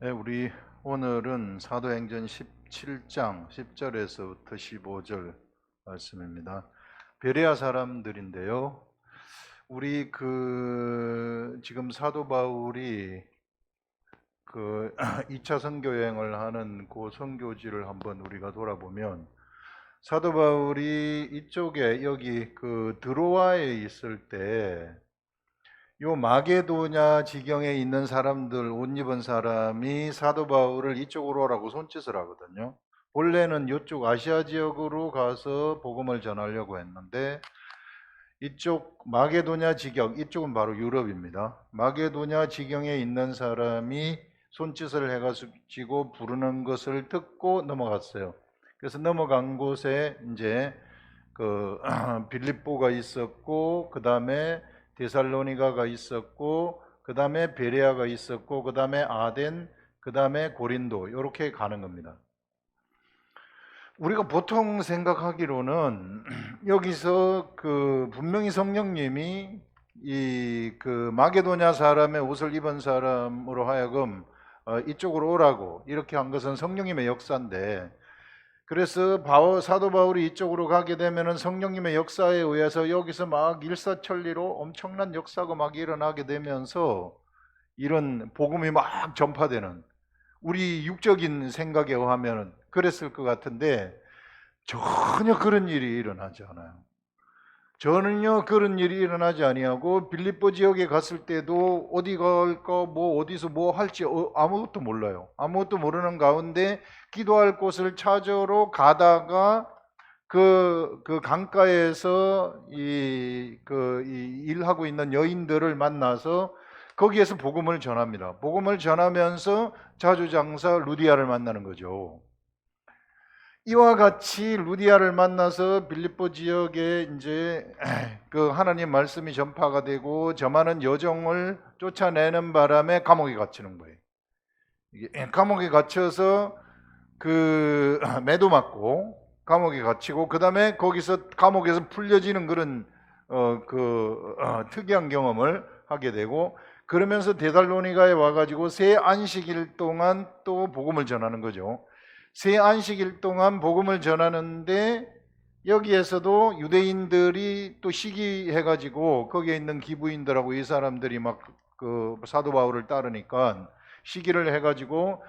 네, 우리 오늘은 사도행전 17장 10절에서부터 15절 말씀입니다. 베레아 사람들인데요. 우리 지금 사도 바울이 2차 선교 여행을 하는 그 선교지를 한번 우리가 돌아보면, 사도 바울이 이쪽에 여기 드로아에 있을 때 요 마게도냐 지경에 있는 사람들, 옷 입은 사람이 사도 바울을 이쪽으로 오라고 손짓을 하거든요. 원래는 이쪽 아시아 지역으로 가서 복음을 전하려고 했는데, 이쪽 마게도냐 지경, 이쪽은 바로 유럽입니다. 마게도냐 지경에 있는 사람이 손짓을 해가지고 부르는 것을 듣고 넘어갔어요. 그래서 넘어간 곳에 이제 빌립보가 있었고, 그 다음에 데살로니가가 있었고, 그 다음에 베레아가 있었고, 그 다음에 아덴, 그 다음에 고린도, 이렇게 가는 겁니다. 우리가 보통 생각하기로는 여기서 분명히 성령님이 마게도냐 사람의 옷을 입은 사람으로 하여금 이쪽으로 오라고 이렇게 한 것은 성령님의 역사인데, 그래서 사도 바울이 이쪽으로 가게 되면은 성령님의 역사에 의해서 여기서 막 일사천리로 엄청난 역사가 막 일어나게 되면서 이런 복음이 막 전파되는, 우리 육적인 생각에 의하면 그랬을 것 같은데 전혀 그런 일이 일어나지 않아요. 전혀 그런 일이 일어나지 아니하고, 빌립보 지역에 갔을 때도 어디 갈까, 뭐 어디서 뭐 할지 아무것도 몰라요. 아무것도 모르는 가운데 기도할 곳을 찾으러 가다가 그 강가에서 이 일하고 있는 여인들을 만나서 거기에서 복음을 전합니다. 복음을 전하면서 자주장사 루디아를 만나는 거죠. 이와 같이 루디아를 만나서 빌립보 지역에 이제 하나님 말씀이 전파가 되고, 저 많은 여종을 쫓아내는 바람에 감옥에 갇히는 거예요. 감옥에 갇혀서 매도 맞고 감옥에 갇히고, 그 다음에 거기서 감옥에서 풀려지는 그런 특이한 경험을 하게 되고, 그러면서 데살로니가에 와가지고 새 안식일 동안 또 복음을 전하는 거죠. 새 안식일 동안 복음을 전하는데, 여기에서도 유대인들이 또 시기해가지고 거기에 있는 기부인들하고 이 사람들이 막 사도 바울을 따르니까 시기를 해가지고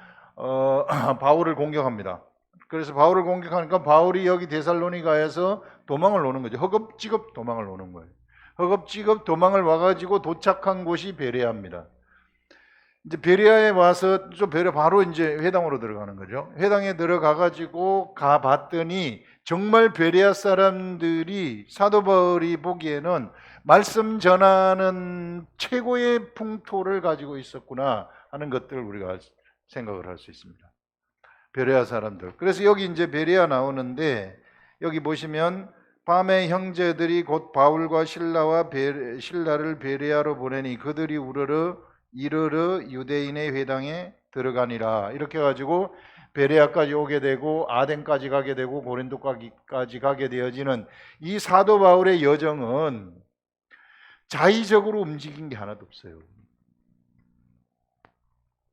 바울을 공격합니다. 그래서 바울을 공격하니까 바울이 여기 데살로니가에서 도망을 오는 거죠. 허겁지겁 도망을 오는 거예요. 허겁지겁 도망을 와가지고 도착한 곳이 베레아입니다. 이제 베레아에 와서 바로 이제 회당으로 들어가는 거죠. 회당에 들어가가지고 가봤더니 정말 베레아 사람들이 사도 바울이 보기에는 말씀 전하는 최고의 풍토를 가지고 있었구나 하는 것들을 우리가 생각을 할 수 있습니다. 베레아 사람들. 그래서 여기 이제 베레아 나오는데, 여기 보시면 밤에 형제들이 곧 바울과 신라를 베레아로 보내니 그들이 이르르 유대인의 회당에 들어가니라. 이렇게 가지고 베레아까지 오게 되고 아덴까지 가게 되고 고린도까지 가게 되어지는 이 사도 바울의 여정은 자의적으로 움직인 게 하나도 없어요.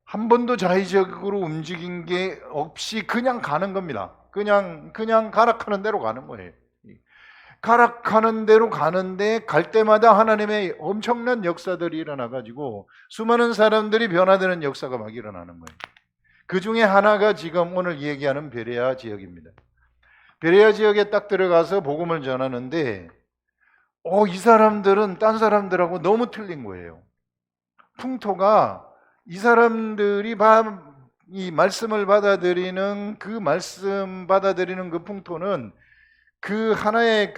한 번도 자의적으로 움직인 게 없이 그냥 가는 겁니다. 그냥 가락하는 대로 가는 거예요. 가락하는 대로 가는데 갈 때마다 하나님의 엄청난 역사들이 일어나가지고 수많은 사람들이 변화되는 역사가 막 일어나는 거예요. 그 중에 하나가 지금 오늘 얘기하는 베레아 지역입니다. 베레아 지역에 딱 들어가서 복음을 전하는데 이 사람들은 딴 사람들하고 너무 틀린 거예요. 풍토가, 이 사람들이 이 말씀을 받아들이는 그 풍토는 하나의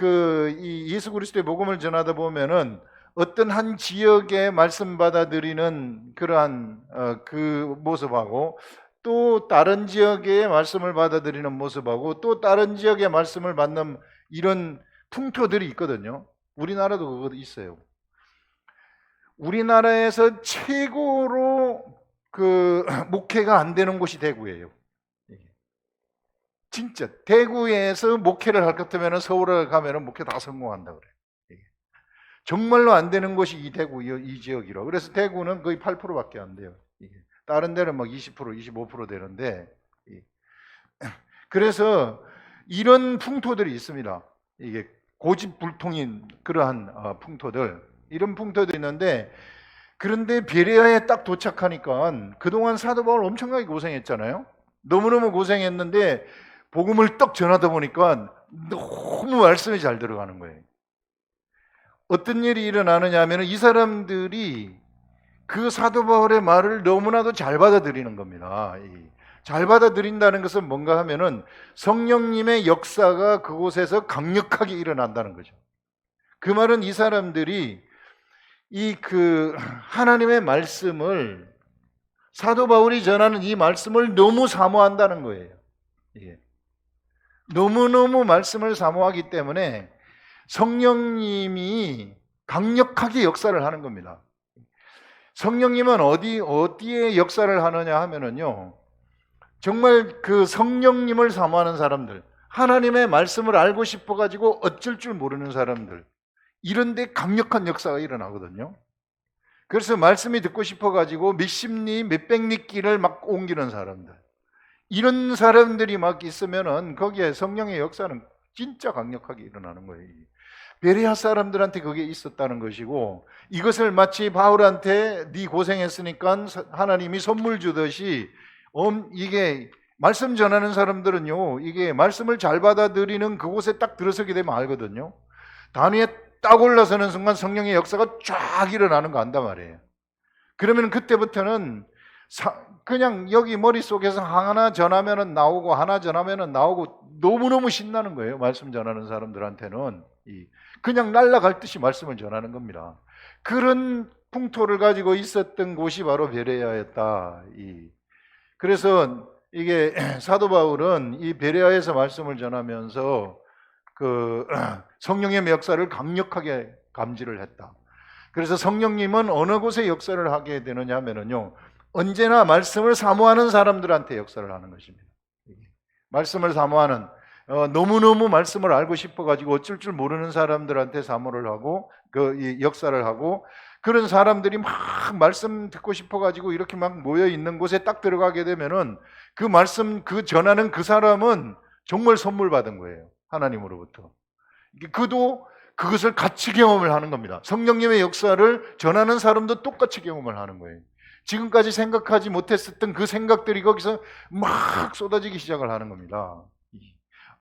이 예수 그리스도의 복음을 전하다 보면은 어떤 한 지역의 말씀 받아들이는 그러한 그 모습하고, 또 다른 지역의 말씀을 받아들이는 모습하고, 또 다른 지역의 말씀을 받는 이런 풍토들이 있거든요. 우리나라도 그거 있어요. 우리나라에서 최고로 목회가 안 되는 곳이 대구예요. 진짜 대구에서 목회를 할 것 같으면 서울에 가면 목회 다 성공한다 그래요. 정말로 안 되는 곳이 이 대구 이 지역이라. 그래서 대구는 거의 8%밖에 안 돼요. 다른 데는 막 20%, 25% 되는데, 그래서 이런 풍토들이 있습니다. 이게 고집불통인 그러한 풍토들, 이런 풍토들이 있는데, 그런데 베레아에 딱 도착하니까 그동안 사도 바울 엄청나게 고생했잖아요. 너무너무 고생했는데 복음을 떡 전하다 보니까 너무 말씀이 잘 들어가는 거예요. 어떤 일이 일어나느냐 하면 이 사람들이 그 사도 바울의 말을 너무나도 잘 받아들이는 겁니다. 잘 받아들인다는 것은 뭔가 하면은 성령님의 역사가 그곳에서 강력하게 일어난다는 거죠. 그 말은 이 사람들이 하나님의 말씀을, 사도 바울이 전하는 이 말씀을 너무 사모한다는 거예요. 너무너무 말씀을 사모하기 때문에 성령님이 강력하게 역사를 하는 겁니다. 성령님은 어디에 역사를 하느냐 하면은요, 정말 그 성령님을 사모하는 사람들, 하나님의 말씀을 알고 싶어가지고 어쩔 줄 모르는 사람들, 이런데 강력한 역사가 일어나거든요. 그래서 말씀이 듣고 싶어가지고 몇십 리, 몇백 리 길을 막 옮기는 사람들, 이런 사람들이 막 있으면은 거기에 성령의 역사는 진짜 강력하게 일어나는 거예요. 베레아 사람들한테 그게 있었다는 것이고, 이것을 마치 바울한테 네 고생했으니까 하나님이 선물 주듯이, 이게 말씀 전하는 사람들은요, 이게 말씀을 잘 받아들이는 그곳에 딱 들어서게 되면 알거든요. 단위에 딱 올라서는 순간 성령의 역사가 쫙 일어나는 거 안단 말이에요. 그러면 그때부터는 그냥 여기 머릿속에서 하나 전하면은 나오고 하나 전하면은 나오고 너무너무 신나는 거예요. 말씀 전하는 사람들한테는 그냥 날아갈 듯이 말씀을 전하는 겁니다. 그런 풍토를 가지고 있었던 곳이 바로 베레아였다. 그래서 이게 사도 바울은 이 베레아에서 말씀을 전하면서 그 성령의 역사를 강력하게 감지를 했다. 그래서 성령님은 어느 곳에 역사를 하게 되느냐 하면은요, 언제나 말씀을 사모하는 사람들한테 역사를 하는 것입니다. 말씀을 사모하는, 너무너무 말씀을 알고 싶어가지고 어쩔 줄 모르는 사람들한테 사모를 하고, 이 역사를 하고, 그런 사람들이 막 말씀 듣고 싶어가지고 이렇게 막 모여 있는 곳에 딱 들어가게 되면은 그 말씀, 전하는 그 사람은 정말 선물 받은 거예요. 하나님으로부터. 그도 그것을 같이 경험을 하는 겁니다. 성령님의 역사를 전하는 사람도 똑같이 경험을 하는 거예요. 지금까지 생각하지 못했었던 그 생각들이 거기서 막 쏟아지기 시작을 하는 겁니다.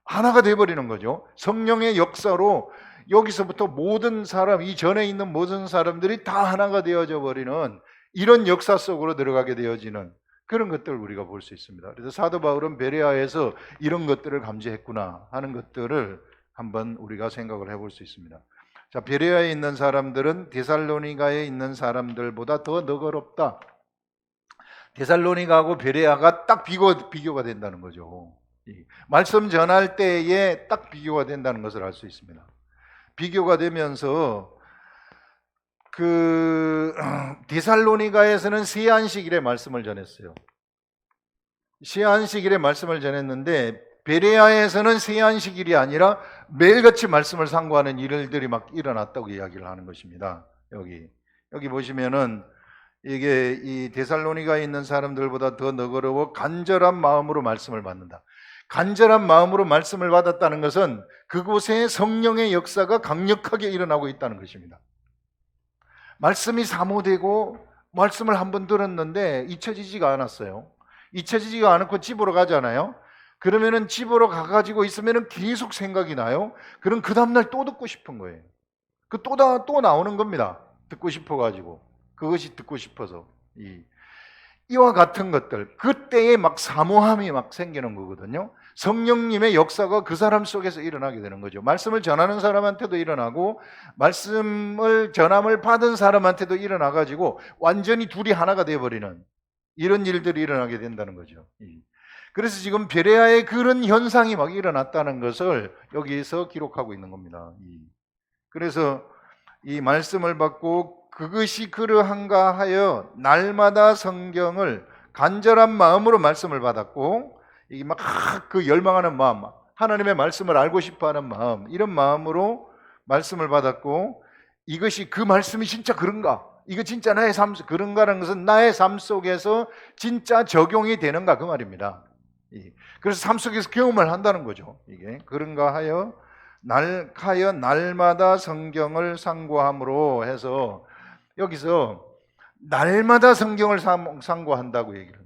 하나가 돼버리는 거죠. 성령의 역사로 여기서부터 모든 사람, 이 전에 있는 모든 사람들이 다 하나가 되어져 버리는 이런 역사 속으로 들어가게 되어지는 그런 것들을 우리가 볼 수 있습니다. 그래서 사도 바울은 베레아에서 이런 것들을 감지했구나 하는 것들을 한번 우리가 생각을 해볼 수 있습니다. 자, 베레아에 있는 사람들은 데살로니가에 있는 사람들보다 더 너그럽다. 데살로니가하고 베레아가 딱 비교가 된다는 거죠. 말씀 전할 때에 딱 비교가 된다는 것을 알 수 있습니다. 비교가 되면서 데살로니가에서는 새 안식일의 말씀을 전했어요. 새 안식일의 말씀을 전했는데 베레아에서는 새 안식일이 아니라 매일같이 말씀을 상고하는 일들이 막 일어났다고 이야기를 하는 것입니다. 여기 보시면은 이게 이 데살로니가에 있는 사람들보다 더 너그러워 간절한 마음으로 말씀을 받는다. 간절한 마음으로 말씀을 받았다는 것은 그곳에 성령의 역사가 강력하게 일어나고 있다는 것입니다. 말씀이 사모되고 말씀을 한번 들었는데 잊혀지지가 않았어요. 잊혀지지가 않고 집으로 가잖아요. 그러면은 집으로 가가지고 있으면은 계속 생각이 나요. 그럼 그 다음날 또 듣고 싶은 거예요. 또 나오는 겁니다. 듣고 싶어가지고. 그것이 듣고 싶어서. 이와 같은 것들, 그때에 막 사모함이 막 생기는 거거든요. 성령님의 역사가 그 사람 속에서 일어나게 되는 거죠. 말씀을 전하는 사람한테도 일어나고 말씀을 전함을 받은 사람한테도 일어나가지고 완전히 둘이 하나가 되어버리는 이런 일들이 일어나게 된다는 거죠. 그래서 지금 베레아에 그런 현상이 막 일어났다는 것을 여기에서 기록하고 있는 겁니다. 그래서 이 말씀을 받고 그것이 그러한가 하여 날마다 성경을 간절한 마음으로 말씀을 받았고, 이게 막 그 열망하는 마음, 하나님의 말씀을 알고 싶어하는 마음, 이런 마음으로 말씀을 받았고, 이것이 그 말씀이 진짜 그런가? 이거 진짜 나의 삶, 그런가라는 것은 나의 삶 속에서 진짜 적용이 되는가 그 말입니다. 그래서 삶 속에서 경험을 한다는 거죠. 이게 그런가 하여 날마다 성경을 상고함으로 해서 여기서 날마다 성경을 상고한다고 얘기를 해요.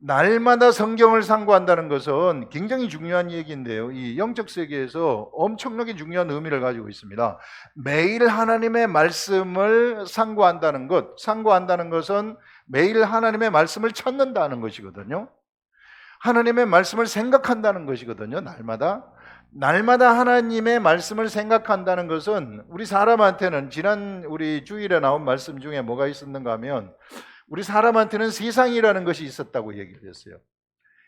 날마다 성경을 상고한다는 것은 굉장히 중요한 얘기인데요. 이 영적 세계에서 엄청나게 중요한 의미를 가지고 있습니다. 매일 하나님의 말씀을 상고한다는 것은 매일 하나님의 말씀을 찾는다는 것이거든요. 하나님의 말씀을 생각한다는 것이거든요. 날마다 하나님의 말씀을 생각한다는 것은 우리 사람한테는 지난 우리 주일에 나온 말씀 중에 뭐가 있었는가 하면 우리 사람한테는 세상이라는 것이 있었다고 얘기를 했어요.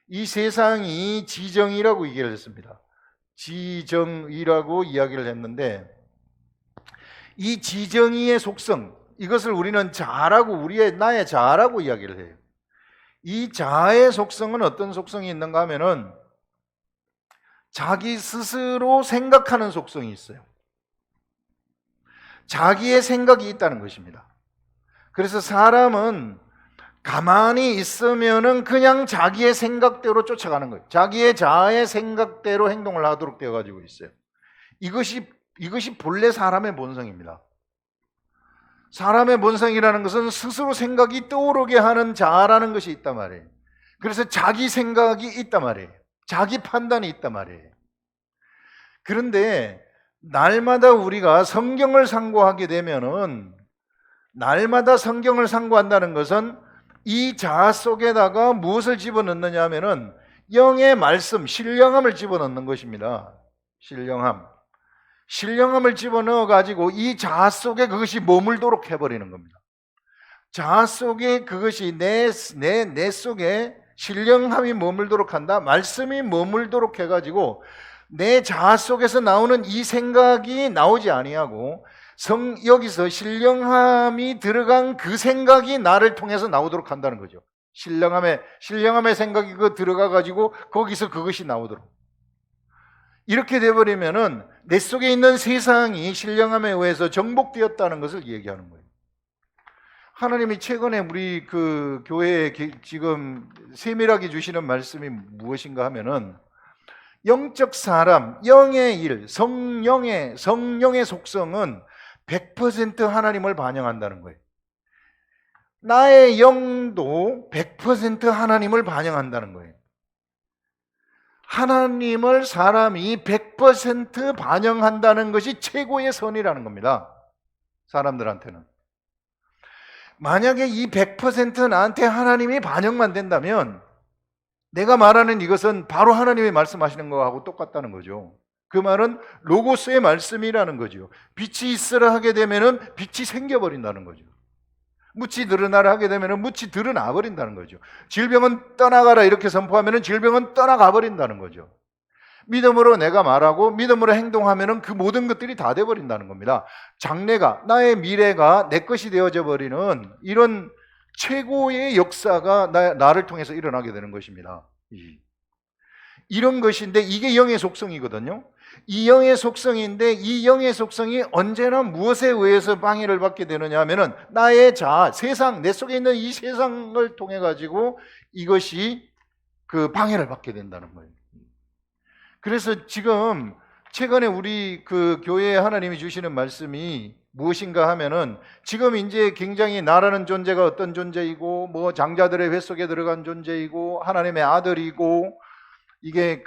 이 세상이 지정이라고 얘기를 했습니다. 지정이라고 이야기를 했는데 이 지정이의 속성, 이것을 우리는 나의 자아라고 이야기를 해요. 이 자아의 속성은 어떤 속성이 있는가 하면은 자기 스스로 생각하는 속성이 있어요. 자기의 생각이 있다는 것입니다. 그래서 사람은 가만히 있으면은 그냥 자기의 생각대로 쫓아가는 거예요. 자기의 자아의 생각대로 행동을 하도록 되어 가지고 있어요. 이것이 본래 사람의 본성입니다. 사람의 본성이라는 것은 스스로 생각이 떠오르게 하는 자아라는 것이 있단 말이에요. 그래서 자기 생각이 있단 말이에요. 자기 판단이 있단 말이에요. 그런데 날마다 우리가 성경을 상고하게 되면은 날마다 성경을 상고한다는 것은 이 자아 속에다가 무엇을 집어넣느냐 하면은 영의 말씀, 신령함을 집어넣는 것입니다. 신령함을 집어넣어 가지고 이 자아 속에 그것이 머물도록 해버리는 겁니다. 자아 속에 그것이 내 속에 신령함이 머물도록 한다. 말씀이 머물도록 해가지고 내 자아 속에서 나오는 이 생각이 나오지 아니하고 여기서 신령함이 들어간 그 생각이 나를 통해서 나오도록 한다는 거죠. 신령함의 생각이 들어가 가지고 거기서 그것이 나오도록. 이렇게 돼버리면은 내 속에 있는 세상이 신령함에 의해서 정복되었다는 것을 얘기하는 거예요. 하나님이 최근에 우리 그 교회에 지금 세밀하게 주시는 말씀이 무엇인가 하면은 영적 사람, 영의 일, 성령의 속성은 100% 하나님을 반영한다는 거예요. 나의 영도 100% 하나님을 반영한다는 거예요. 하나님을 사람이 100% 반영한다는 것이 최고의 선이라는 겁니다. 사람들한테는. 만약에 이 100% 나한테 하나님이 반영만 된다면 내가 말하는 이것은 바로 하나님이 말씀하시는 거하고 똑같다는 거죠. 그 말은 로고스의 말씀이라는 거죠. 빛이 있으라 하게 되면은 빛이 생겨버린다는 거죠. 묻지 드러나라 하게 되면은 묻지 드러나 버린다는 거죠. 질병은 떠나가라 이렇게 선포하면은 질병은 떠나가 버린다는 거죠. 믿음으로 내가 말하고 믿음으로 행동하면은 그 모든 것들이 다 돼 버린다는 겁니다. 장래가, 나의 미래가 내 것이 되어져 버리는 이런 최고의 역사가 나를 통해서 일어나게 되는 것입니다. 이런 것인데 이게 영의 속성이거든요. 이 영의 속성인데 이 영의 속성이 언제나 무엇에 의해서 방해를 받게 되느냐 하면은 나의 자아, 세상, 내 속에 있는 이 세상을 통해 가지고 이것이 그 방해를 받게 된다는 거예요. 그래서 지금 최근에 우리 그 교회에 하나님이 주시는 말씀이 무엇인가 하면은 지금 이제 굉장히 나라는 존재가 어떤 존재이고 뭐 장자들의 회 속에 들어간 존재이고 하나님의 아들이고 이게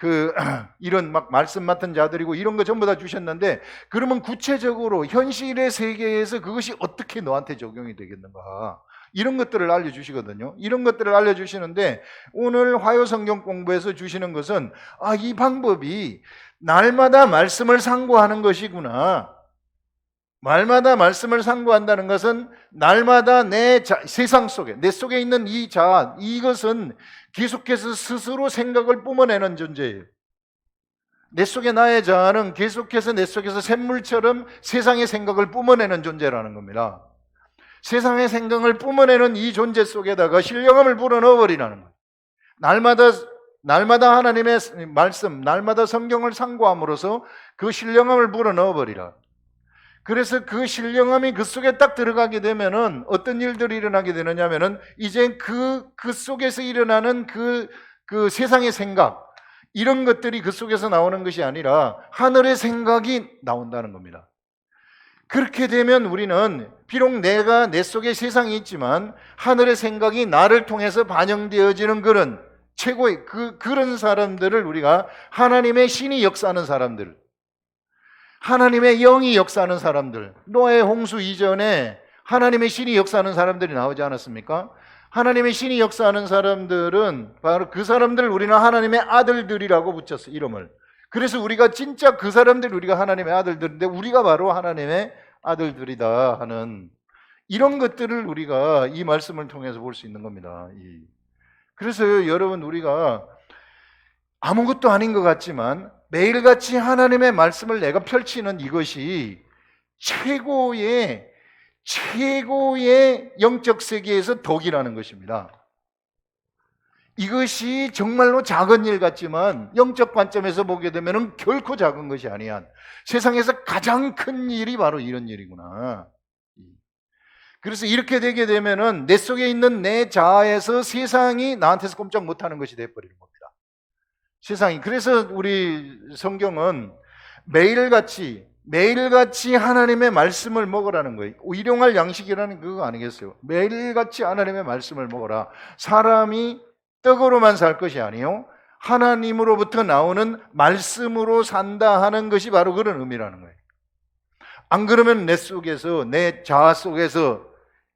이런 막 말씀 맡은 자들이고 이런 거 전부 다 주셨는데 그러면 구체적으로 현실의 세계에서 그것이 어떻게 너한테 적용이 되겠는가 이런 것들을 알려주시거든요. 이런 것들을 알려주시는데 오늘 화요성경 공부에서 주시는 것은 이 방법이 날마다 말씀을 상고하는 것이구나. 날마다 말씀을 상고한다는 것은 날마다 세상 속에 내 속에 있는 이 자아, 이것은 계속해서 스스로 생각을 뿜어내는 존재예요. 내 속에 나의 자아는 계속해서 내 속에서 샘물처럼 세상의 생각을 뿜어내는 존재라는 겁니다. 세상의 생각을 뿜어내는 이 존재 속에다가 신령함을 불어넣어버리라는 거예요. 날마다 하나님의 말씀, 날마다 성경을 상고함으로써 그 신령함을 불어넣어버리라. 그래서 그 신령함이 그 속에 딱 들어가게 되면은 어떤 일들이 일어나게 되느냐면은 이제 그 속에서 일어나는 그 세상의 생각, 이런 것들이 그 속에서 나오는 것이 아니라 하늘의 생각이 나온다는 겁니다. 그렇게 되면 우리는 비록 내가 내 속에 세상이 있지만 하늘의 생각이 나를 통해서 반영되어지는 그런 최고의 그런 사람들을 우리가 하나님의 신이 역사하는 사람들, 하나님의 영이 역사하는 사람들, 노아의 홍수 이전에 하나님의 신이 역사하는 사람들이 나오지 않았습니까? 하나님의 신이 역사하는 사람들은 바로 그 사람들을 우리는 하나님의 아들들이라고 붙였어요, 이름을. 그래서 우리가 진짜 그 사람들, 우리가 하나님의 아들들인데 우리가 바로 하나님의 아들들이다 하는 이런 것들을 우리가 이 말씀을 통해서 볼 수 있는 겁니다. 그래서 여러분, 우리가 아무것도 아닌 것 같지만 매일같이 하나님의 말씀을 내가 펼치는 이것이 최고의 영적 세계에서 덕이라는 것입니다. 이것이 정말로 작은 일 같지만 영적 관점에서 보게 되면 결코 작은 것이 아니야. 세상에서 가장 큰 일이 바로 이런 일이구나. 그래서 이렇게 되게 되면은 내 속에 있는 내 자아에서 세상이 나한테서 꼼짝 못하는 것이 되어버리는 겁니다. 세상이. 그래서 우리 성경은 매일같이 하나님의 말씀을 먹으라는 거예요. 일용할 양식이라는 그거 아니겠어요? 매일같이 하나님의 말씀을 먹어라. 사람이 떡으로만 살 것이 아니요 하나님으로부터 나오는 말씀으로 산다 하는 것이 바로 그런 의미라는 거예요. 안 그러면 내 속에서, 내 자아 속에서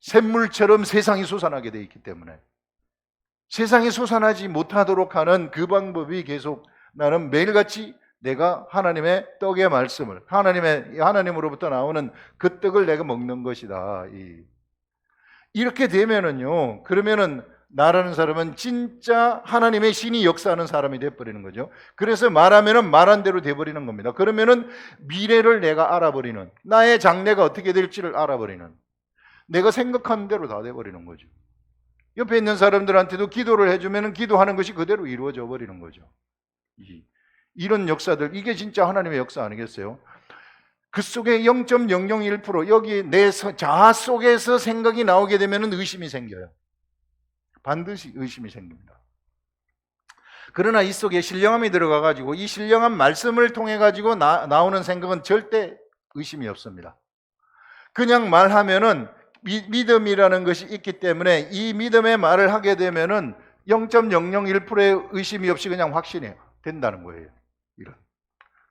샘물처럼 세상이 솟아나게 되어 있기 때문에 세상이 솟아나지 못하도록 하는 그 방법이 계속 나는 매일같이 내가 하나님의 떡의 말씀을, 하나님으로부터 나오는 그 떡을 내가 먹는 것이다. 이렇게 되면은요, 그러면은 나라는 사람은 진짜 하나님의 신이 역사하는 사람이 돼버리는 거죠. 그래서 말하면은 말한 대로 돼버리는 겁니다. 그러면은 미래를 내가 알아버리는, 나의 장래가 어떻게 될지를 알아버리는, 내가 생각하는 대로 다 돼버리는 거죠. 옆에 있는 사람들한테도 기도를 해주면은 기도하는 것이 그대로 이루어져 버리는 거죠. 이런 역사들, 이게 진짜 하나님의 역사 아니겠어요? 그 속에 0.001% 여기 내 자아 속에서 생각이 나오게 되면은 의심이 생겨요. 반드시 의심이 생깁니다. 그러나 이 속에 신령함이 들어가 가지고 이 신령한 말씀을 통해 가지고 나오는 생각은 절대 의심이 없습니다. 그냥 말하면은 믿음이라는 것이 있기 때문에 이 믿음의 말을 하게 되면은 0.001%의 의심이 없이 그냥 확신이 된다는 거예요.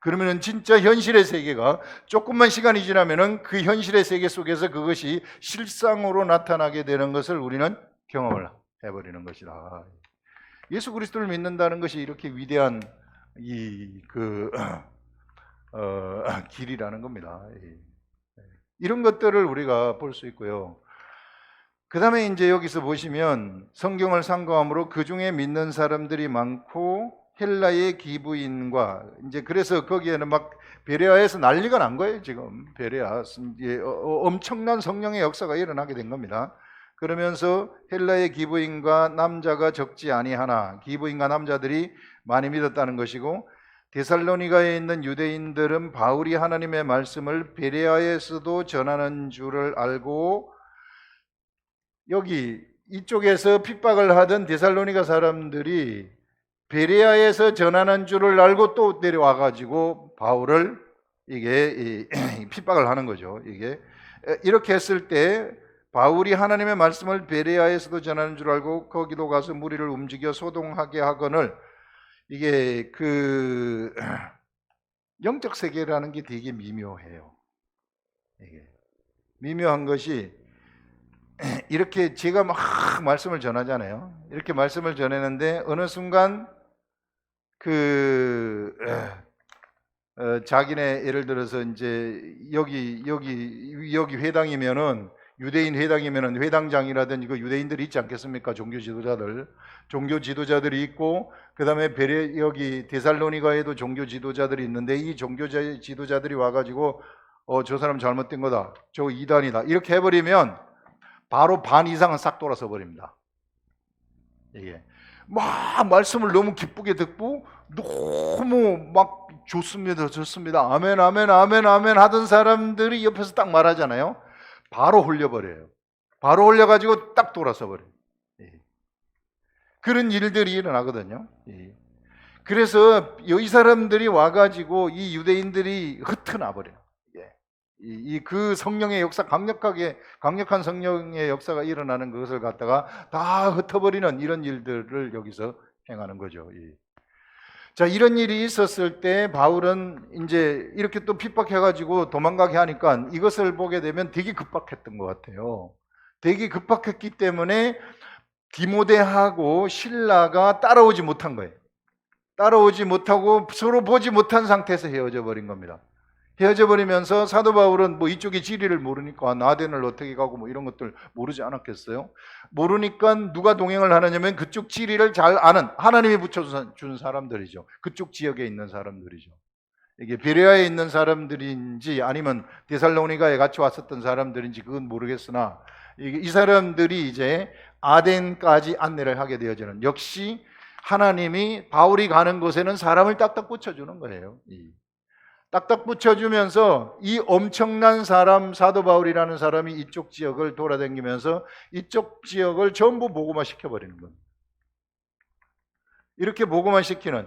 그러면은 진짜 현실의 세계가 조금만 시간이 지나면은 그 현실의 세계 속에서 그것이 실상으로 나타나게 되는 것을 우리는 경험을 해버리는 것이다. 예수 그리스도를 믿는다는 것이 이렇게 위대한 길이라는 겁니다. 이런 것들을 우리가 볼 수 있고요. 그 다음에 이제 여기서 보시면 성경을 상고함으로 그 중에 믿는 사람들이 많고 헬라의 기부인과 이제 그래서 거기에는 막 베레아에서 난리가 난 거예요. 지금 베레아 엄청난 성령의 역사가 일어나게 된 겁니다. 그러면서 헬라의 기부인과 남자가 적지 아니하나, 기부인과 남자들이 많이 믿었다는 것이고, 데살로니가에 있는 유대인들은 바울이 하나님의 말씀을 베레아에서도 전하는 줄을 알고, 여기 이쪽에서 핍박을 하던 데살로니가 사람들이 베레아에서 전하는 줄을 알고 또 내려와 가지고 바울을 이게 핍박을 하는 거죠. 이게 이렇게 했을 때 바울이 하나님의 말씀을 베레아에서도 전하는 줄 알고 거기도 가서 무리를 움직여 소동하게 하거늘, 이게 그 영적 세계라는 게 되게 미묘해요. 이게 미묘한 것이 이렇게 제가 막 말씀을 전하잖아요. 이렇게 말씀을 전했는데 어느 순간 자기네 예를 들어서 이제 여기 회당이면은 유대인 회당이면은 회당장이라든지 그 유대인들이 있지 않겠습니까? 종교 지도자들이 있고, 그 다음에 여기 데살로니가에도 종교 지도자들이 있는데 이 종교 지도자들이 와가지고 저 사람 잘못된 거다, 저 이단이다 이렇게 해버리면 바로 반 이상은 싹 돌아서 버립니다. 이게 막 말씀을 너무 기쁘게 듣고 너무 막 좋습니다, 좋습니다, 아멘, 아멘, 아멘, 아멘 하던 사람들이 옆에서 딱 말하잖아요. 바로 홀려버려요. 바로 홀려가지고 딱 돌아서 버려요. 그런 일들이 일어나거든요. 그래서 이 사람들이 와가지고 이 유대인들이 흩어나 버려요. 그 성령의 역사, 강력한 성령의 역사가 일어나는 것을 갖다가 다 흩어버리는 이런 일들을 여기서 행하는 거죠. 자, 이런 일이 있었을 때 바울은 이제 이렇게 또 핍박해가지고 도망가게 하니까 이것을 보게 되면 되게 급박했던 것 같아요. 되게 급박했기 때문에 디모데하고 실라가 따라오지 못한 거예요. 따라오지 못하고 서로 보지 못한 상태에서 헤어져 버린 겁니다. 헤어져 버리면서 사도 바울은 뭐 이쪽의 지리를 모르니까 아덴을 어떻게 가고 뭐 이런 것들 모르지 않았겠어요? 모르니까 누가 동행을 하느냐면 그쪽 지리를 잘 아는 하나님이 붙여준 사람들이죠. 그쪽 지역에 있는 사람들이죠. 이게 베레아에 있는 사람들인지 아니면 데살로니가에 같이 왔었던 사람들인지 그건 모르겠으나 이 사람들이 이제 아덴까지 안내를 하게 되어지는, 역시 하나님이 바울이 가는 곳에는 사람을 딱딱 붙여주는 거예요. 딱딱 붙여주면서 이 엄청난 사람, 사도 바울이라는 사람이 이쪽 지역을 돌아다니면서 이쪽 지역을 전부 복음화 시켜버리는 겁니다. 이렇게 복음화 시키는,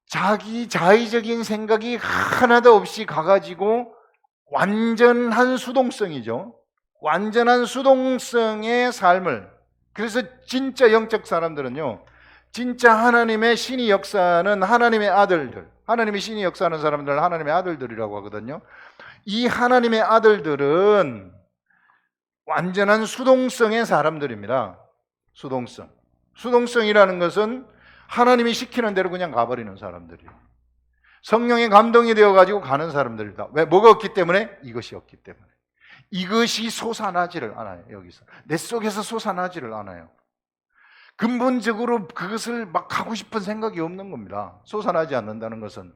자기 자의적인 생각이 하나도 없이 가가지고 완전한 수동성이죠. 완전한 수동성의 삶을. 그래서 진짜 영적 사람들은요, 진짜 하나님의 신이 역사하는 하나님의 아들들, 하나님의 신이 역사하는 사람들은 하나님의 아들들이라고 하거든요. 이 하나님의 아들들은 완전한 수동성의 사람들입니다. 수동성이라는 것은 하나님이 시키는 대로 그냥 가버리는 사람들이에요. 성령의 감동이 되어가지고 가는 사람들이다. 왜? 뭐가 없기 때문에? 이것이 없기 때문에. 이것이 솟아나지를 않아요. 여기서 내 속에서 솟아나지를 않아요. 근본적으로 그것을 막 하고 싶은 생각이 없는 겁니다. 솟아나지 않는다는 것은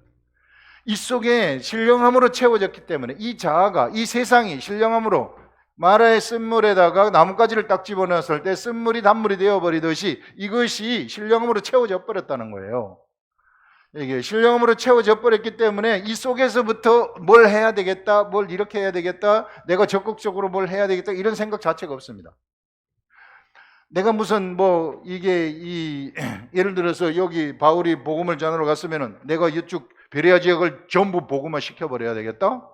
이 속에 신령함으로 채워졌기 때문에, 이 자아가, 이 세상이 신령함으로, 마라의 쓴물에다가 나뭇가지를 딱 집어넣었을 때 쓴물이 단물이 되어버리듯이 이것이 신령함으로 채워져 버렸다는 거예요. 이게 신령함으로 채워져 버렸기 때문에 이 속에서부터 뭘 해야 되겠다, 뭘 이렇게 해야 되겠다, 내가 적극적으로 뭘 해야 되겠다, 이런 생각 자체가 없습니다. 내가 무슨 뭐 이게 예를 들어서 여기 바울이 복음을 전하러 갔으면은 내가 이쪽 베레아 지역을 전부 복음화 시켜버려야 되겠다.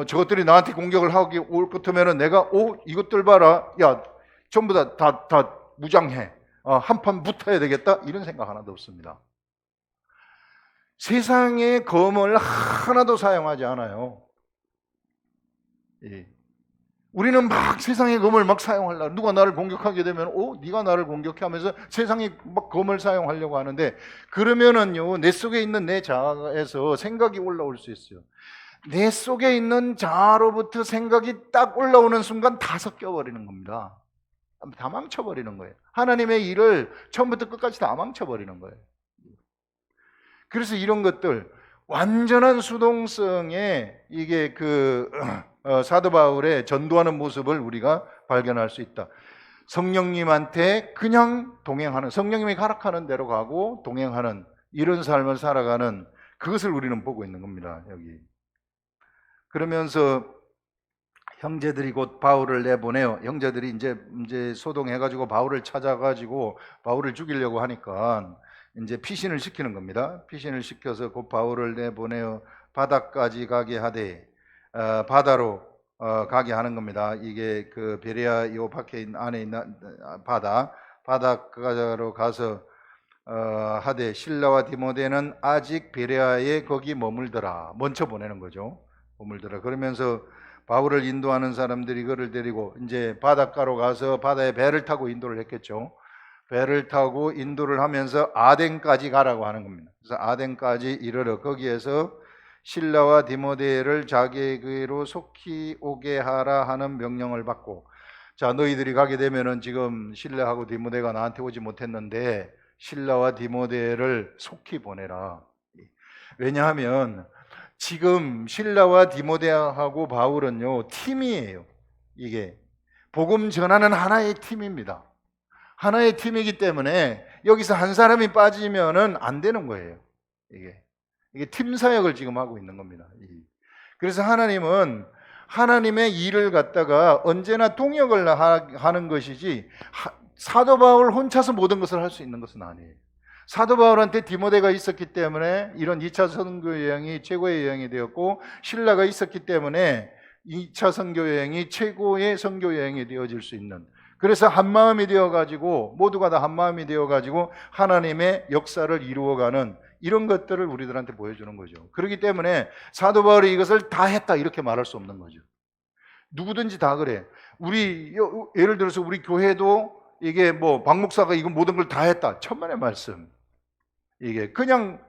저것들이 나한테 공격을 하기 올 것이면은 내가 이것들 봐라, 야 전부 다 무장해, 한판 붙어야 되겠다, 이런 생각 하나도 없습니다. 세상의 검을 하나도 사용하지 않아요. 우리는 막 세상의 검을 막 사용하려고, 누가 나를 공격하게 되면 네가 나를 공격해 하면서 세상의 막 검을 사용하려고 하는데, 그러면은요 내 속에 있는 내 자아에서 생각이 올라올 수 있어요. 내 속에 있는 자아로부터 생각이 딱 올라오는 순간 다 섞여버리는 겁니다. 다 망쳐버리는 거예요. 하나님의 일을 처음부터 끝까지 다 망쳐버리는 거예요. 그래서 이런 것들, 완전한 수동성에 이게 사도 바울의 전도하는 모습을 우리가 발견할 수 있다. 성령님한테 그냥 동행하는, 성령님이 가락하는 대로 가고 동행하는 이런 삶을 살아가는, 그것을 우리는 보고 있는 겁니다. 여기. 그러면서 형제들이 곧 바울을 내보내요. 형제들이 이제 소동해가지고 바울을 찾아가지고 바울을 죽이려고 하니까 이제 피신을 시키는 겁니다. 피신을 시켜서 곧 바울을 내보내어 바다까지 가게 하되, 바다로 가게 하는 겁니다. 이게 그 베레아 요 밖에 안에 있는 바다가로 가서 하되, 신라와 디모데는 아직 베레아에 거기 머물더라. 먼저 보내는 거죠. 머물더라. 그러면서 바울을 인도하는 사람들이 그를 데리고 이제 바닷가로 가서 바다에 배를 타고 인도를 했겠죠. 배를 타고 인도를 하면서 아덴까지 가라고 하는 겁니다. 그래서 아덴까지 이르러 거기에서 실라와 디모데를 자기에게로 속히 오게 하라 하는 명령을 받고, 자, 너희들이 가게 되면은 지금 실라하고 디모데가 나한테 오지 못했는데 실라와 디모데를 속히 보내라. 왜냐하면 지금 실라와 디모데하고 바울은요 팀이에요. 이게 복음 전하는 하나의 팀입니다. 하나의 팀이기 때문에 여기서 한 사람이 빠지면은 안 되는 거예요. 이게 이게 팀 사역을 지금 하고 있는 겁니다. 그래서 하나님은 하나님의 일을 갖다가 언제나 동역을 하는 것이지 사도 바울 혼자서 모든 것을 할 수 있는 것은 아니에요. 사도 바울한테 디모데가 있었기 때문에 이런 2차 선교 여행이 최고의 여행이 되었고, 신라가 있었기 때문에 2차 선교 여행이 최고의 선교 여행이 되어질 수 있는, 그래서 한마음이 되어가지고 모두가 다 한마음이 되어가지고 하나님의 역사를 이루어가는 이런 것들을 우리들한테 보여주는 거죠. 그렇기 때문에 사도 바울이 이것을 다 했다 이렇게 말할 수 없는 거죠. 누구든지 다 그래. 우리 예를 들어서 우리 교회도 이게 뭐 박 목사가 이거 모든 걸 다 했다, 천만의 말씀. 이게 그냥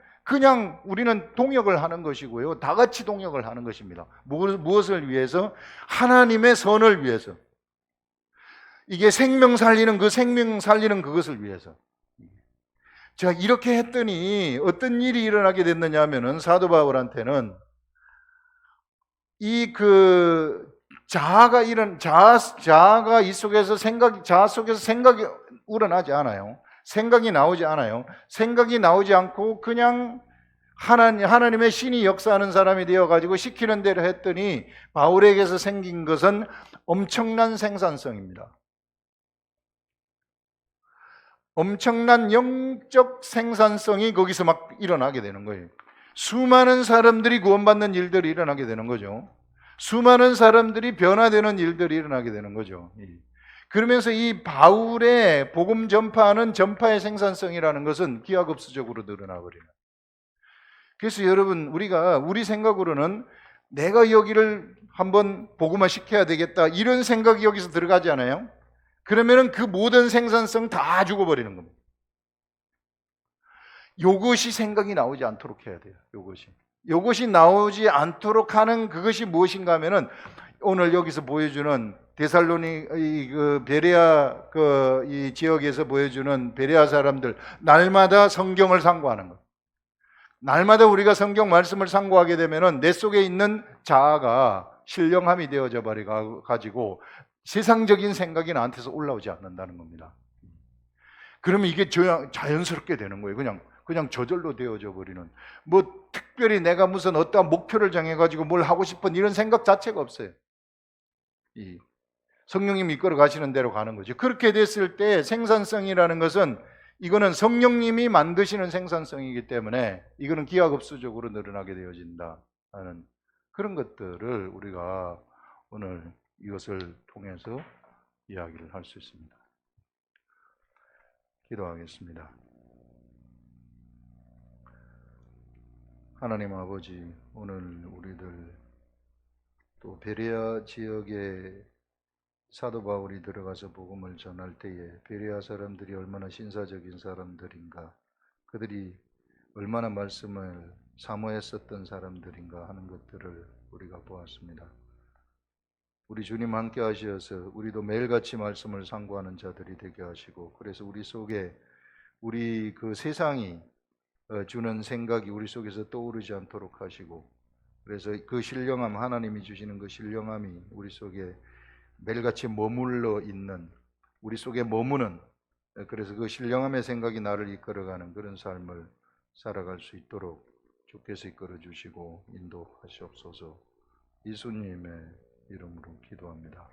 우리는 동역을 하는 것이고요, 다 같이 동역을 하는 것입니다. 무엇을 위해서? 하나님의 선을 위해서. 이게 생명 살리는 그것을 위해서. 자, 이렇게 했더니 어떤 일이 일어나게 됐느냐 하면은, 사도 바울한테는 자아가 이 속에서 자아 속에서 생각이 우러나지 않아요. 생각이 나오지 않아요. 생각이 나오지 않고 그냥 하나님의 신이 역사하는 사람이 되어가지고 시키는 대로 했더니 바울에게서 생긴 것은 엄청난 생산성입니다. 엄청난 영적 생산성이 거기서 막 일어나게 되는 거예요. 수많은 사람들이 구원받는 일들이 일어나게 되는 거죠. 수많은 사람들이 변화되는 일들이 일어나게 되는 거죠. 그러면서 이 바울의 복음 전파하는 전파의 생산성이라는 것은 기하급수적으로 늘어나 버려요. 그래서 여러분, 우리 생각으로는 내가 여기를 한번 복음화 시켜야 되겠다 이런 생각이 여기서 들어가지 않아요? 그러면은 그 모든 생산성 다 죽어버리는 겁니다. 이것이 생각이 나오지 않도록 해야 돼요. 이것이 나오지 않도록 하는 그것이 무엇인가 하면은, 오늘 여기서 보여주는 베레아 이 지역에서 보여주는 베레아 사람들, 날마다 성경을 상고하는 것. 날마다 우리가 성경 말씀을 상고하게 되면은 내 속에 있는 자아가 신령함이 되어져 버려 가지고 세상적인 생각이 나한테서 올라오지 않는다는 겁니다. 그러면 이게 자연스럽게 되는 거예요. 그냥 저절로 되어져 버리는, 뭐 특별히 내가 무슨 어떠한 목표를 정해가지고 뭘 하고 싶은 이런 생각 자체가 없어요. 성령님이 이끌어 가시는 대로 가는 거죠. 그렇게 됐을 때 생산성이라는 것은, 이거는 성령님이 만드시는 생산성이기 때문에 이거는 기하급수적으로 늘어나게 되어진다 하는 그런 것들을 우리가 오늘 이것을 통해서 이야기를 할 수 있습니다. 기도하겠습니다. 하나님 아버지, 오늘 우리들 또 베레아 지역에 사도 바울이 들어가서 복음을 전할 때에 베레아 사람들이 얼마나 신사적인 사람들인가, 그들이 얼마나 말씀을 사모했었던 사람들인가 하는 것들을 우리가 보았습니다. 우리 주님 함께 하셔서 우리도 매일같이 말씀을 상고하는 자들이 되게 하시고, 그래서 우리 속에 우리 그 세상이 주는 생각이 우리 속에서 떠오르지 않도록 하시고, 그래서 그 신령함, 하나님이 주시는 그 신령함이 우리 속에 매일같이 머물러 있는, 우리 속에 머무는, 그래서 그 신령함의 생각이 나를 이끌어가는 그런 삶을 살아갈 수 있도록 주께서 이끌어 주시고 인도하시옵소서. 예수님의 이름으로 기도합니다.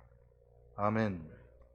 아멘.